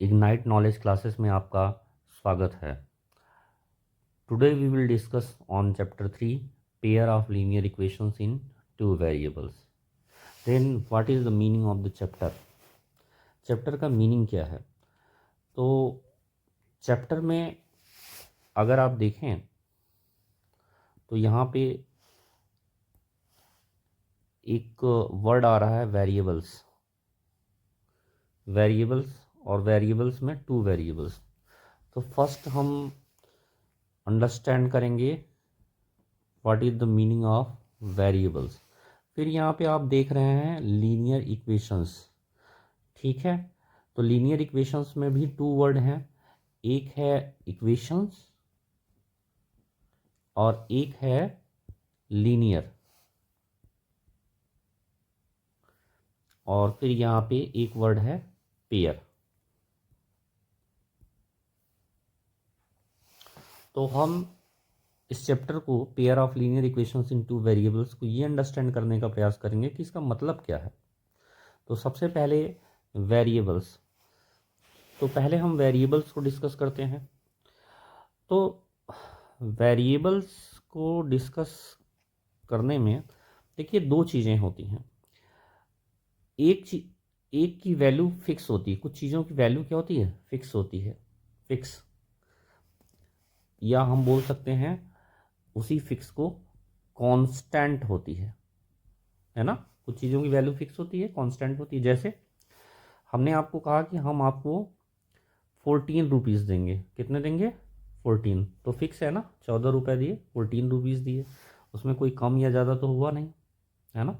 Ignite knowledge classes में आपका स्वागत है। Today we will discuss on chapter 3 pair of linear equations in two variables. Then what is the meaning of the chapter? Chapter का meaning क्या है? तो chapter में अगर आप देखें तो यहाँ पे एक वर्ड आ रहा है वेरिएबल्स। और वेरिएबल्स में टू वेरिएबल्स। तो फर्स्ट हम अंडरस्टैंड करेंगे what is the meaning of variables. फिर यहाँ पे आप देख रहे हैं लीनियर इक्वेशंस, ठीक है। तो लीनियर इक्वेशंस में भी टू वर्ड हैं, एक है इक्वेशंस और एक है लीनियर। और फिर यहाँ पे एक वर्ड है पेयर। तो हम इस चैप्टर को pair of linear equations in two variables को ये अंडरस्टैंड करने का प्रयास करेंगे कि इसका मतलब क्या है। तो सबसे पहले वेरिएबल्स, तो पहले हम वेरिएबल्स को डिस्कस करते हैं। तो वेरिएबल्स को डिस्कस करने में देखिए दो चीज़ें होती हैं। एक की वैल्यू फिक्स होती है, कुछ चीज़ों की वैल्यू क्या होती है? फिक्स होती है, फिक्स, या हम बोल सकते हैं उसी फिक्स को कांस्टेंट होती है ना। कुछ चीज़ों की वैल्यू फिक्स होती है, कांस्टेंट होती है। जैसे हमने आपको कहा कि हम आपको 14 रुपीज़ देंगे। कितने देंगे? 14। तो फिक्स है ना, 14 रुपये दिए, 14 रुपीज़ दिए, उसमें कोई कम या ज़्यादा तो हुआ नहीं, है ना।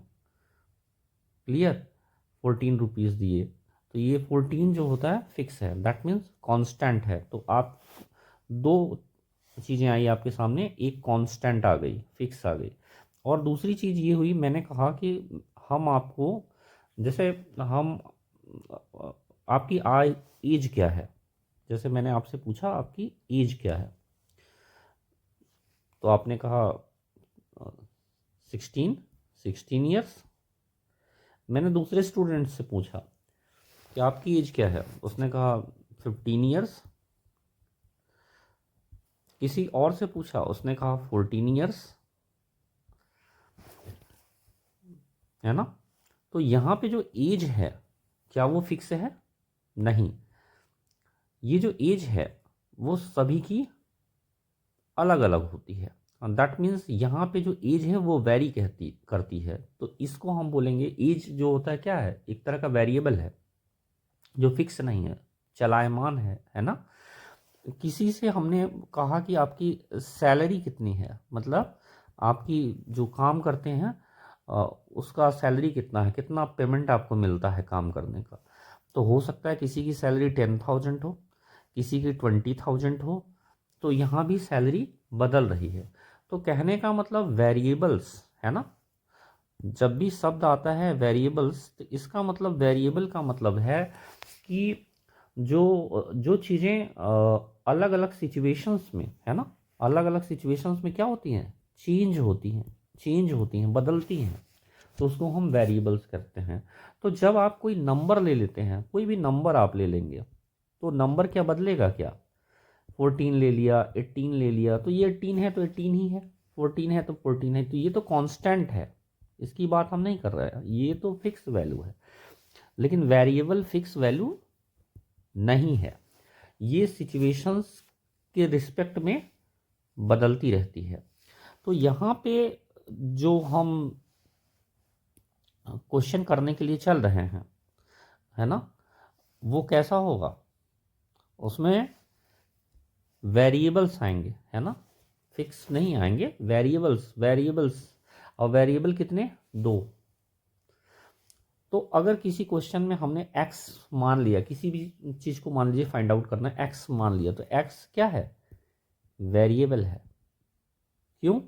क्लियर? 14 रुपीज़ दिए, तो ये 14 जो होता है फिक्स है, दैट मीन्स कांस्टेंट है। तो आप दो चीज़ें आई आपके सामने, एक कांस्टेंट आ गई, फिक्स आ गई, और दूसरी चीज़ ये हुई, मैंने कहा कि हम आपको, जैसे हम आपकी एज क्या है, जैसे मैंने आपसे पूछा आपकी एज क्या है, तो आपने कहा 16 ईयर्स। मैंने दूसरे स्टूडेंट से पूछा कि आपकी एज क्या है, उसने कहा 15 ईयर्स। किसी और से पूछा, उसने कहा 14 ईयर्स, है ना। तो यहाँ पे जो एज है क्या वो फिक्स है? नहीं, ये जो एज है वो सभी की अलग अलग होती है। दैट मीन्स यहाँ पे जो एज है वो वेरी करती है। तो इसको हम बोलेंगे, एज जो होता है क्या है? एक तरह का वेरिएबल है जो फिक्स नहीं है, चलायमान है ना। किसी से हमने कहा कि आपकी सैलरी कितनी है, मतलब आपकी जो काम करते हैं उसका सैलरी कितना है, कितना पेमेंट आपको मिलता है काम करने का। तो हो सकता है किसी की सैलरी 10,000 हो, किसी की 20,000 हो। तो यहाँ भी सैलरी बदल रही है। तो कहने का मतलब वेरिएबल्स, है ना, जब भी शब्द आता है वेरिएबल्स, तो इसका मतलब, वेरिएबल का मतलब है कि जो जो चीज़ें अलग अलग सिचुएशंस में, है ना, अलग अलग सिचुएशंस में क्या होती हैं? चेंज होती हैं, बदलती हैं, तो उसको हम वेरिएबल्स करते हैं। तो जब आप कोई नंबर ले लेते हैं, कोई भी नंबर आप ले लेंगे, तो नंबर क्या बदलेगा? क्या 14 ले लिया, 18 ले लिया, तो ये 18 है तो 18 ही है, 14 है तो 14 है, तो ये तो कांस्टेंट है, इसकी बात हम नहीं कर रहे हैं, ये तो फिक्स वैल्यू है। लेकिन वेरिएबल फिक्स वैल्यू नहीं है, ये सिचुएशंस के रिस्पेक्ट में बदलती रहती है। तो यहाँ पे जो हम क्वेश्चन करने के लिए चल रहे हैं, है ना, वो कैसा होगा? उसमें वेरिएबल्स आएंगे, है ना, फिक्स नहीं आएंगे, वेरिएबल्स। और वेरिएबल कितने? दो। तो अगर किसी क्वेश्चन में हमने x मान लिया, किसी भी चीज़ को मान लीजिए फाइंड आउट करना है, x मान लिया, तो x क्या है? वेरिएबल है। क्यों?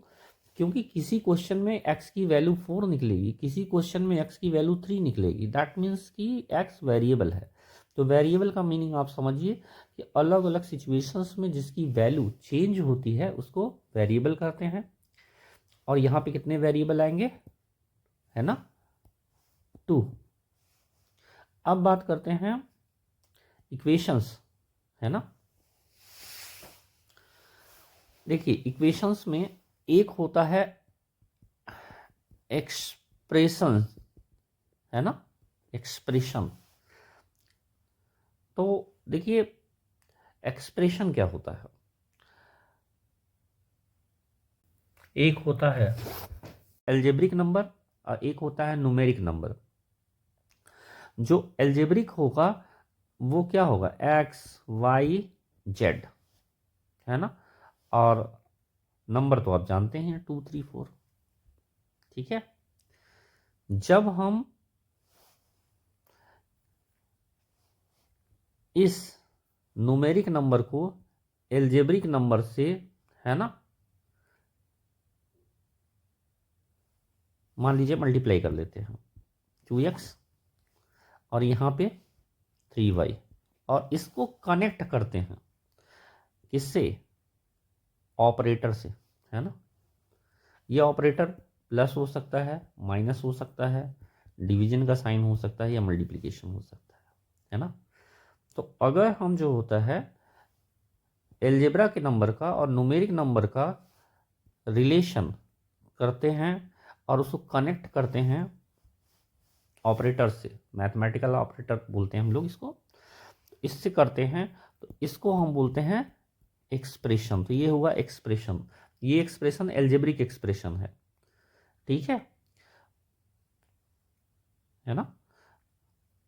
क्योंकि किसी क्वेश्चन में x की वैल्यू 4 निकलेगी, किसी क्वेश्चन में x की वैल्यू 3 निकलेगी, दैट मीन्स कि x वेरिएबल है। तो वेरिएबल का मीनिंग आप समझिए कि अलग अलग सिचुएशंस में जिसकी वैल्यू चेंज होती है उसको वेरिएबल कहते हैं। और यहाँ पे कितने वेरिएबल आएंगे, है ना? 2। अब बात करते हैं इक्वेशंस, है ना। देखिए इक्वेशंस में एक होता है एक्सप्रेशन, है ना, एक्सप्रेशन। तो देखिए एक्सप्रेशन क्या होता है, एक होता है एल्जेब्रिक नंबर और एक होता है न्यूमेरिक नंबर। जो एल्जेब्रिक होगा वो क्या होगा, एक्स वाई जेड, है ना, और नंबर तो आप जानते हैं 2 3 4, ठीक है। जब हम इस न्यूमेरिक नंबर को एल्जेब्रिक नंबर से, है ना, मान लीजिए मल्टीप्लाई कर लेते हैं 2x और यहाँ पे 3y, और इसको कनेक्ट करते हैं किससे, ऑपरेटर से, है ना। ये ऑपरेटर प्लस हो सकता है, माइनस हो सकता है, डिवीजन का साइन हो सकता है, या मल्टीप्लिकेशन हो सकता है ना। तो अगर हम जो होता है एलजेब्रा के नंबर का और न्यूमेरिक नंबर का रिलेशन करते हैं और उसको कनेक्ट करते हैं ऑपरेटर से, मैथमेटिकल ऑपरेटर बोलते हैं हम लोग इसको, इससे करते हैं तो इसको हम बोलते हैं एक्सप्रेशन। तो ये हुआ एक्सप्रेशन, ये एक्सप्रेशन एल्जेब्रिक एक्सप्रेशन है, ठीक है ना।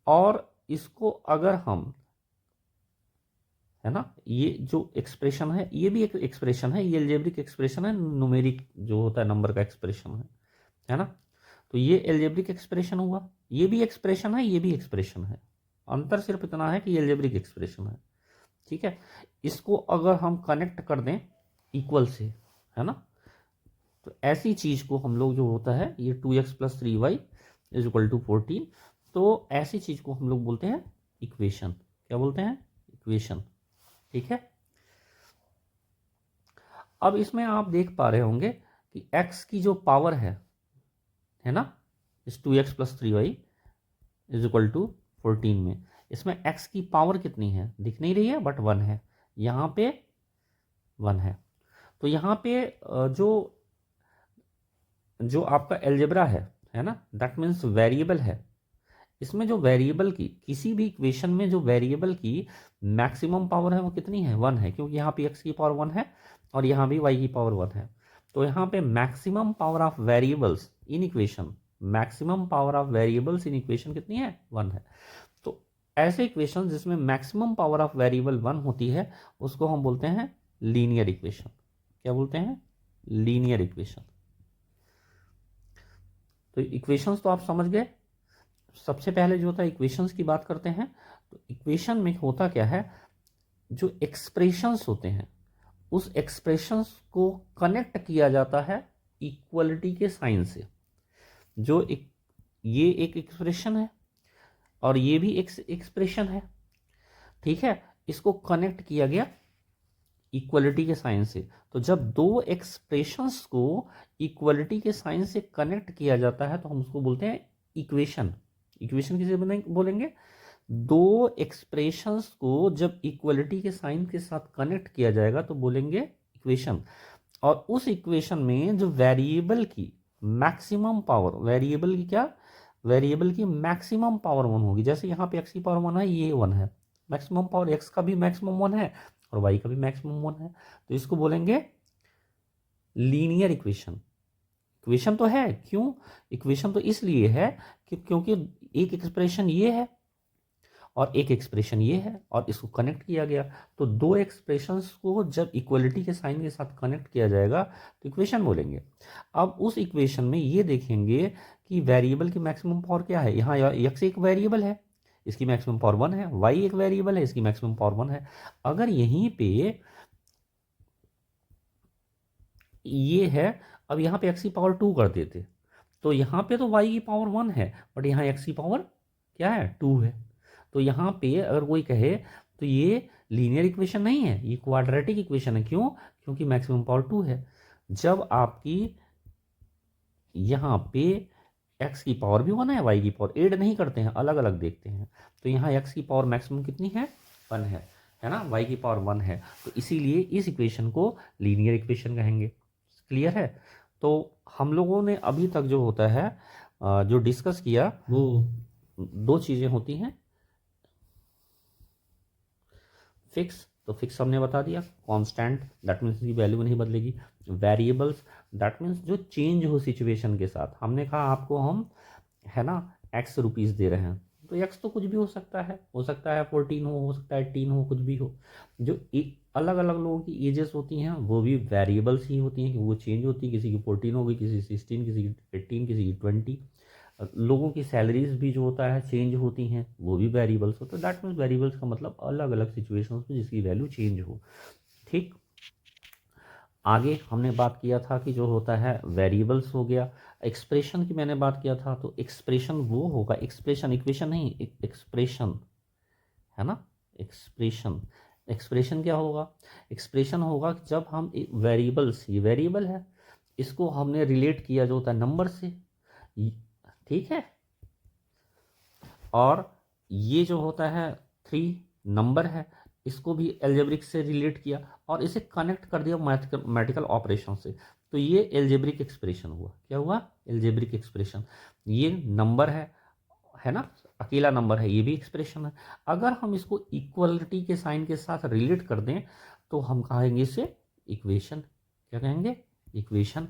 और इसको अगर हम, है ना, ये जो एक्सप्रेशन है ये भी एक एक्सप्रेशन है, ये एल्जेब्रिक एक्सप्रेशन है, न्यूमेरिक जो होता है नंबर का एक्सप्रेशन है ना। तो ये एल्जेब्रिक एक्सप्रेशन हुआ, ये भी एक्सप्रेशन है, ये भी एक्सप्रेशन है, अंतर सिर्फ इतना है कि ये एल्जेब्रिक एक्सप्रेशन है, ठीक है। इसको अगर हम कनेक्ट कर दें इक्वल से, है ना, तो ऐसी चीज को हम लोग जो होता है ये 2x + 3y = 14, तो ऐसी चीज को हम लोग बोलते हैं इक्वेशन। क्या बोलते हैं, इक्वेशन, ठीक है। अब इसमें आप देख पा रहे होंगे कि x की जो पावर है ना, इस 2x + 3y = 14 में, इसमें x की पावर कितनी है दिख नहीं रही है, बट 1 है, यहाँ पे 1 है। तो यहाँ पे जो आपका एल्जेब्रा है ना, दैट मीन्स वेरिएबल है। इसमें जो वेरिएबल की, किसी भी इक्वेशन में जो वेरिएबल की मैक्सिमम पावर है वो कितनी है, 1 है, क्योंकि यहाँ पे x की पावर 1 है और यहाँ भी y की पावर 1 है। तो यहाँ पे maximum power of variables in equation, maximum power of variables in equation कितनी है, 1 है। तो ऐसे इक्वेशन जिसमें मैक्सिमम पावर ऑफ वेरिएबल 1 होती है उसको हम बोलते हैं लीनियर इक्वेशन। क्या बोलते हैं, लीनियर इक्वेशन। तो इक्वेशंस तो आप समझ गए। सबसे पहले जो होता है इक्वेशंस की बात करते हैं, तो इक्वेशन में होता क्या है, जो एक्सप्रेशंस होते हैं उस एक्सप्रेशंस को कनेक्ट किया जाता है इक्वलिटी के साइन से। ये एक एक्सप्रेशन है और ये भी एक एक्सप्रेशन है, ठीक है, इसको कनेक्ट किया गया इक्वलिटी के साइन से। तो जब दो एक्सप्रेशंस को इक्वलिटी के साइन से कनेक्ट किया जाता है तो हम उसको बोलते हैं इक्वेशन। इक्वेशन किसे बोलेंगे, दो एक्सप्रेशंस को जब इक्वलिटी के साइन के साथ कनेक्ट किया जाएगा तो बोलेंगे इक्वेशन। और उस इक्वेशन में जो वेरिएबल की मैक्सिमम पावर, वेरिएबल की क्या, वेरिएबल की मैक्सिमम पावर 1 होगी। जैसे यहाँ पे x की पावर 1 है, ये 1 है, मैक्सिमम पावर x का भी मैक्सिमम 1 है और y का भी मैक्सिमम 1 है, तो इसको बोलेंगे लीनियर इक्वेशन। इक्वेशन तो है, क्यों, इक्वेशन तो इसलिए है कि क्योंकि एक एक्सप्रेशन ये है और एक एक्सप्रेशन ये है और इसको कनेक्ट किया गया, तो दो एक्सप्रेशंस को जब इक्वलिटी के साइन के साथ कनेक्ट किया जाएगा तो इक्वेशन बोलेंगे। अब उस इक्वेशन में ये देखेंगे कि वेरिएबल की मैक्सिमम पावर क्या है, यहाँ x एक वेरिएबल है, इसकी मैक्सिमम पावर 1 है, y एक वेरिएबल है, इसकी मैक्सिमम पावर 1 है। अगर यहीं पे ये है, अब यहाँ पे x की पावर 2 कर देते तो यहाँ पे तो y की पावर 1 है बट यहाँ x की पावर क्या है, 2 है। तो यहाँ पे अगर कोई कहे तो ये लीनियर इक्वेशन नहीं है, ये क्वाड्रेटिक इक्वेशन है। क्यों, क्योंकि मैक्सिमम पावर 2 है। जब आपकी यहाँ पे x की पावर भी 1 है, y की पावर, ऐड नहीं करते हैं, अलग अलग देखते हैं, तो यहाँ x की पावर मैक्सिमम कितनी है, है ना, y की पावर 1 है, तो इसीलिए इस इक्वेशन को लीनियर इक्वेशन कहेंगे। क्लियर है? तो हम लोगों ने अभी तक जो होता है जो डिस्कस किया वो दो चीज़ें होती हैं। फिक्स, तो फिक्स हमने बता दिया। कांस्टेंट, दैट मीन्स की वैल्यू नहीं बदलेगी। वेरिएबल्स, दैट मीन्स जो चेंज हो सिचुएशन के साथ। हमने कहा आपको हम, है ना, एक्स रुपीज़ दे रहे हैं, तो एक्स तो कुछ भी हो सकता है 14 हो सकता है 18 हो, कुछ भी हो। जो अलग अलग लोगों की एजेस होती हैं वो भी वेरिएबल्स ही होती हैं कि वो चेंज होती है। किसी की 14 होगी, किसी की 16, किसी की 18, किसी की 20। लोगों की सैलरीज भी जो होता है चेंज होती हैं, वो भी वेरिएबल्स होता है। दैट मीन्स वेरिएबल्स का मतलब अलग अलग सिचुएशंस में जिसकी वैल्यू चेंज हो। ठीक, आगे हमने बात किया था कि जो होता है वेरिएबल्स हो गया। एक्सप्रेशन की मैंने बात किया था, तो एक्सप्रेशन वो होगा, एक्सप्रेशन, इक्वेशन नहीं, एक्सप्रेशन, है ना। एक्सप्रेशन, एक्सप्रेशन क्या होगा? एक्सप्रेशन होगा कि जब हम वेरिएबल्स, ये वेरिएबल है, इसको हमने रिलेट किया जो होता है नंबर से, ठीक है। और ये जो होता है 3 नंबर है, इसको भी एल्जेब्रिक से रिलेट किया और इसे कनेक्ट कर दिया मैथमेटिकल ऑपरेशन से, तो ये एल्जेब्रिक एक्सप्रेशन हुआ। क्या हुआ? Algebraic expression. ये नंबर है ना, अकेला नंबर है, ये भी एक्सप्रेशन है। अगर हम इसको इक्वलिटी के साइन के साथ रिलेट कर दें तो हम कहेंगे इसे इक्वेशन। क्या कहेंगे? इक्वेशन।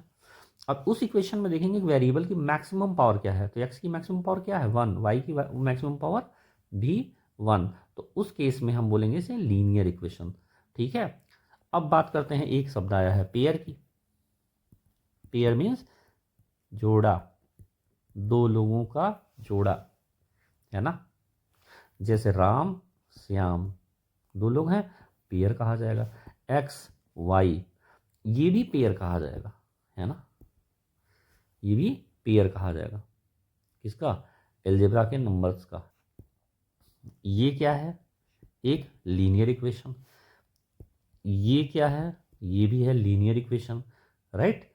अब उस इक्वेशन में देखेंगे वेरिएबल की मैक्सिमम पावर क्या है, तो एक्स की मैक्सिमम पावर क्या है? 1, वाई की मैक्सिमम पावर भी 1, तो उस केस में हम बोलेंगे इसे लीनियर इक्वेशन। ठीक है। अब बात करते हैं, एक शब्द आया है पेयर की। पेयर मीन्स जोड़ा, दो लोगों का जोड़ा, है ना। जैसे राम श्याम, दो लोग हैं, पेयर कहा जाएगा। एक्स वाई, ये भी पेयर कहा जाएगा, है ना, ये भी पेयर कहा जाएगा। किसका? एल्जेब्रा के नंबर्स का। ये क्या है? एक लीनियर इक्वेशन। ये क्या है? ये भी है लीनियर इक्वेशन, राइट।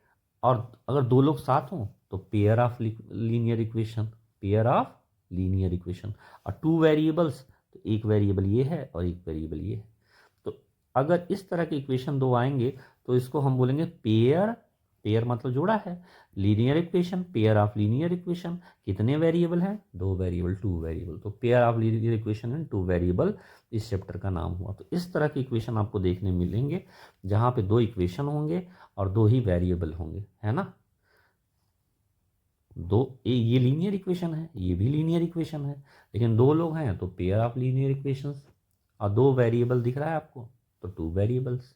और अगर दो लोग साथ हों तो pair of linear equation, pair of linear equation. और टू वेरिएबल्स, तो एक वेरिएबल ये है और एक वेरिएबल ये है। तो अगर इस तरह के इक्वेशन दो आएंगे तो इसको हम बोलेंगे पेयर। पेयर मतलब जोड़ा है। Linear equation, pair of linear equation. कितने वेरिएबल हैं? दो वेरिएबल, टू वेरिएबल, तो pair of linear equation and two variable इस चैप्टर का नाम हुआ। तो इस तरह के इक्वेशन आपको देखने मिलेंगे जहाँ पे दो इक्वेशन होंगे और दो ही वेरिएबल होंगे, है ना। ये लीनियर इक्वेशन है, ये भी लीनियर इक्वेशन है, लेकिन दो लोग हैं तो पेयर ऑफ लीनियर इक्वेशंस। और दो वेरिएबल दिख रहा है आपको, तो टू वेरिएबल्स।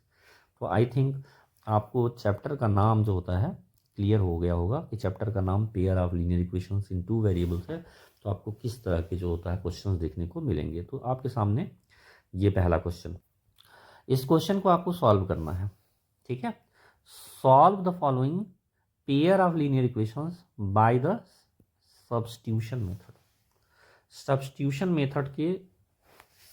तो आई थिंक आपको चैप्टर का नाम जो होता है क्लियर हो गया होगा कि चैप्टर का नाम pair of linear equations in two variables है। तो आपको किस तरह के जो होता है क्वेश्चंस देखने को मिलेंगे। तो आपके सामने ये पहला क्वेश्चन, इस क्वेश्चन को आपको सॉल्व करना है। ठीक है। Solve the following pair of linear equations by the substitution method. Substitution method के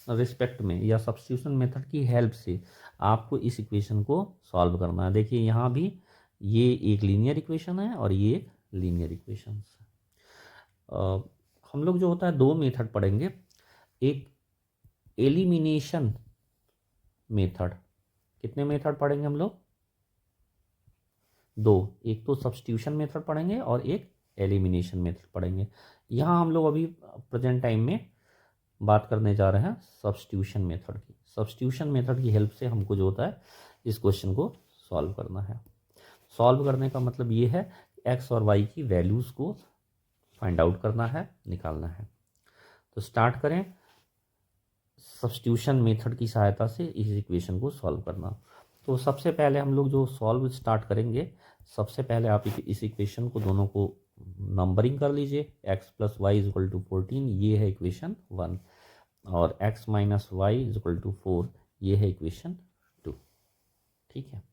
रिस्पेक्ट में या सब्स्टिट्यूशन मेथड की हेल्प से आपको इस इक्वेशन को सॉल्व करना है। देखिए यहाँ भी ये एक लीनियर इक्वेशन है और ये एक लीनियर इक्वेशन है। हम लोग जो होता है दो मेथड पढ़ेंगे। एक एलिमिनेशन मेथड, कितने मेथड पढ़ेंगे हम लोग? दो। एक तो सब्स्टिट्यूशन मेथड पढ़ेंगे और एक एलिमिनेशन मेथड पढ़ेंगे। यहाँ हम लोग अभी प्रेजेंट टाइम में बात करने जा रहे हैं सब्स्टिट्यूशन मेथड की। सब्स्टिट्यूशन मेथड की हेल्प से हमको जो होता है इस क्वेश्चन को सॉल्व करना है। सॉल्व करने का मतलब ये है एक्स और वाई की वैल्यूज़ को फाइंड आउट करना है, निकालना है। तो स्टार्ट करें सब्स्टिट्यूशन मेथड की सहायता से इस इक्वेशन को सॉल्व करना। तो सबसे पहले हम लोग जो सॉल्व स्टार्ट करेंगे, सबसे पहले आप इस इक्वेशन को दोनों को नंबरिंग कर लीजिए। X plus y is equal to 14, ये है इक्वेशन 1, और x minus y is equal to 4, ये है इक्वेशन 2। ठीक है,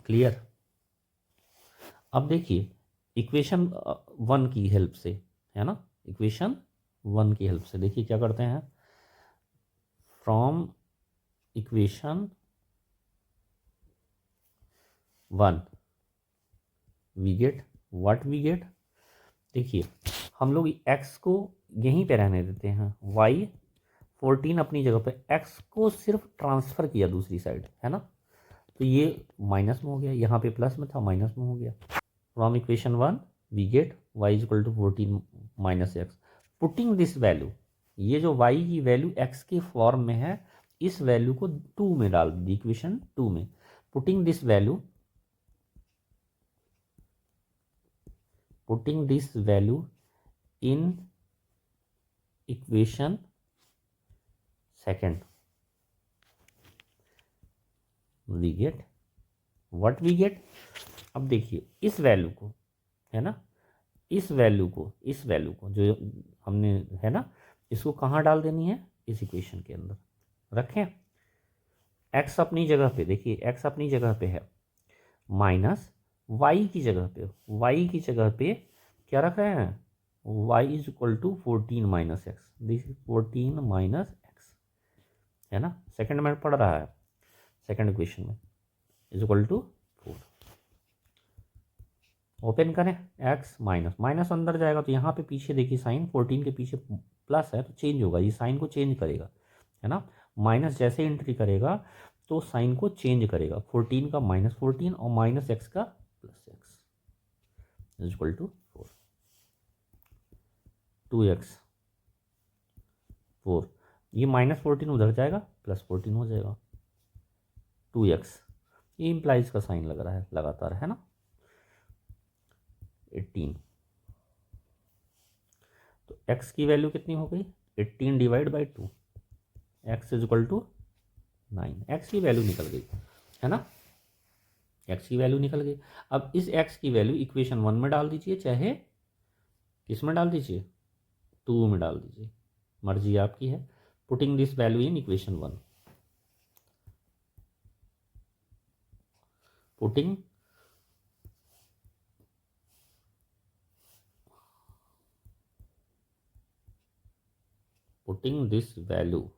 क्लियर। अब देखिए इक्वेशन 1 की हेल्प से, है ना, इक्वेशन 1 की हेल्प से देखिए क्या करते हैं। From equation 1 we get what we get. देखिए हम लोग x को यहीं पे रहने देते हैं, y 14 अपनी जगह पे, x को सिर्फ ट्रांसफ़र किया दूसरी साइड, है ना, तो ये माइनस में हो गया, यहाँ पे प्लस में था माइनस में हो गया। From equation 1 we get y is equal to 14 minus x. Putting this value, ये जो y की वैल्यू x के फॉर्म में है, इस वैल्यू को 2 में डाल दी, इक्वेशन 2 में। Putting this value in equation second, we get what we get. अब देखिए इस वैल्यू को, है ना, इस वैल्यू को जो हमने, है ना, इसको कहाँ डाल देनी है, इस इक्वेशन के अंदर रखें। x अपनी जगह पे, देखिए x अपनी जगह पे है, माइनस y की जगह पे क्या रख रहे हैं, y is equal to 14 minus x, this is 14 minus x, है ना, सेकंड में पढ़ रहा है, सेकंड इक्वेशन में इज इक्वल टू 4। ओपन करें, x माइनस माइनस अंदर जाएगा तो यहाँ पे पीछे देखिए साइन 14 के पीछे प्लस है तो चेंज होगा, ये साइन को चेंज करेगा, है ना, माइनस जैसे एंट्री करेगा तो साइन को चेंज करेगा, 14 का माइनस 14 और माइनस एक्स का plus x is equal to 4। 2x 4, ये माइनस 14 उधर जाएगा प्लस 14 हो जाएगा, 2x, ये इम्प्लाइज का साइन लग रहा है लगातार, है ना, 18। तो x की वैल्यू कितनी हो गई, 18 divide by 2, x is equal to 9, x की वैल्यू निकल गई, है ना, x की वैल्यू निकल गई। अब इस x की वैल्यू इक्वेशन 1 में डाल दीजिए, चाहे किस में डाल दीजिए, 2 में डाल दीजिए, मर्जी आपकी है। Putting this value in equation 1, putting this value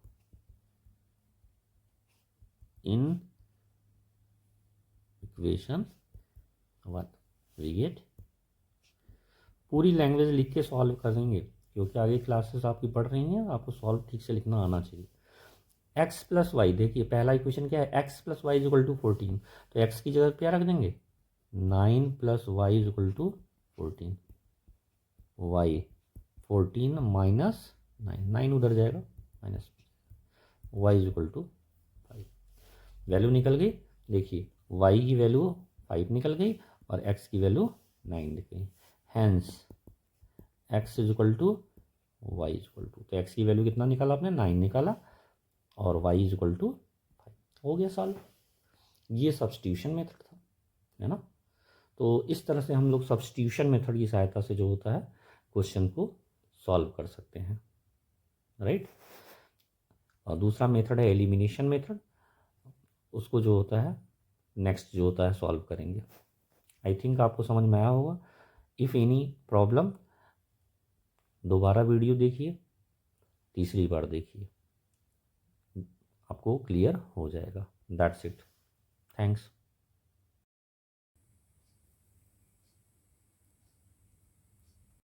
in equation 1 we get, पूरी लैंग्वेज लिख के सॉल्व करेंगे क्योंकि आगे क्लासेस आपकी पढ़ रही हैं, आपको सॉल्व ठीक से लिखना आना चाहिए। x प्लस वाई, देखिए पहला इक्वेशन क्या है, x plus y is equal to 14, तो x की जगह क्या रख देंगे, 9 plus y is equal to 14, y 14 minus 9 उधर जाएगा माइनस, y is equal to 5। Value निकल गई, देखिए y की वैल्यू 5 निकल गई और x की वैल्यू 9 निकल गई, hence x is equal to y is equal to, तो x की वैल्यू कितना निकाला आपने, 9 निकाला और y इज इक्वल टू 5, हो गया सॉल्व। ये सब्स्टिट्यूशन मेथड था, है ना, तो इस तरह से हम लोग सब्स्टिट्यूशन मेथड की सहायता से जो होता है क्वेश्चन को सॉल्व कर सकते हैं, राइट। और दूसरा मेथड है एलिमिनेशन मेथड, उसको जो होता है नेक्स्ट जो होता है सॉल्व करेंगे। आई थिंक आपको समझ में आया होगा। इफ़ एनी प्रॉब्लम दोबारा वीडियो देखिए, तीसरी बार देखिए, आपको क्लियर हो जाएगा। That's it, thanks.